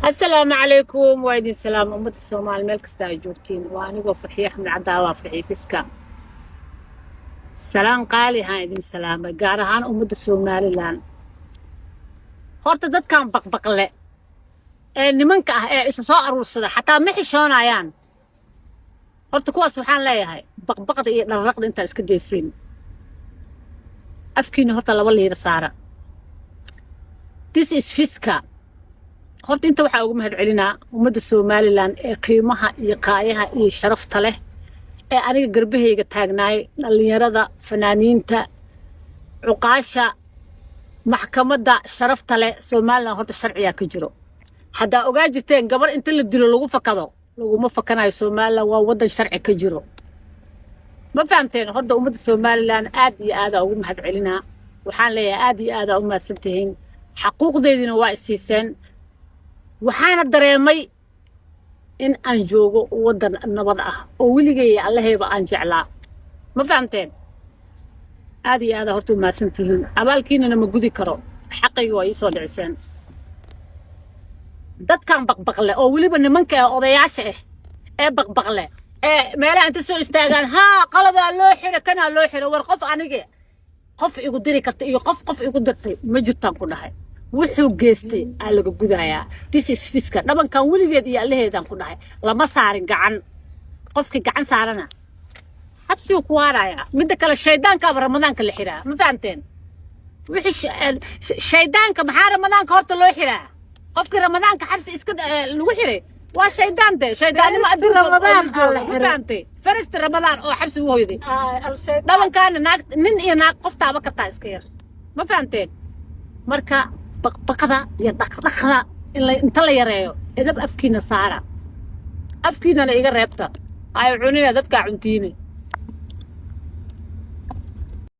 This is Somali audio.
السلام عليكم وعليكم السلام أمة الصومال ملك ستاجورتين وأنا وفرحية أحمد عداوة فرحية فيسكا سلام قالي هاي دين سلامة قارهان أمة الصومال لان خورت دad كان بقبقلة nimanka ah ee isa soo aruursada xataa ma xishoonayaan horta kuwaas waxaan leeyahay baqbaqda iyo dharraqda inta iska deeysin afkiina horta laba liir saara this is fiska horta inta waxa ugu mahad celinaa ummadda Soomaaliland ee qiimaha iyo qaayaha iyo sharafta leh ee aniga garbahayga taagnaay dhalinyarada fanaaniinta cuqaasha maxkamadda sharafta leh Soomaaliland horta sharciya ka jiro hadda ogaa jirteen gabar inta la dilo lagu fakado laguma fakanayo Soomaaliland waa wadan sharci ka jiro ma fahamteen horta ummadda Soomaaliland aad iyo aad ugu mahad celinaa waxaan leeyahay aad iyo aad u mahadsantihiin xaquuqdeedina waa isiiseen waxaana dareemay in aan joogo wadan nabad ah oo weligay Allahayba aan jeclaa ma fahamteen aad iyo aad horta mahadsantihiin abaalkiina ma gudi karo xaqayga waa ii soo dhiciseen dadkan baqbaqle oo waliba nimanka odayaasha ah ee baqbaqle ee meelaha inta soo istaagaan ha qalada loo xiro kana loo xiro war qof aniga qof igu diri karta iyo qof igu dirtay ma jirtaan ku dhahay wuxuu geestay aan laga gudayaa this is fiska dhabankan waligeed iyo Allaheedaan ku dhahay lama saarin gacan qofki gacan saarana xabsi ku waaraya midda kale shaydaanka ramadaanka la xiraa ma fahamteen wixii shaydaanka maxaa ramadaanka horta loo xiraa qofki ramadaanka xabsi iska lagu xiray waa shaydaan de shaydaan ma adduun ramadaan la xiray farist ramadaan oo xabsi u hooyday dhabankan naag nin iyo naag qof taaba ka taa iska yar ma fahamteen marka baqbaqada iyo dhaqdhaqada inta la yareeyo edab afkiina saara afkiina la iga reebta ay cunina dadka cuntiina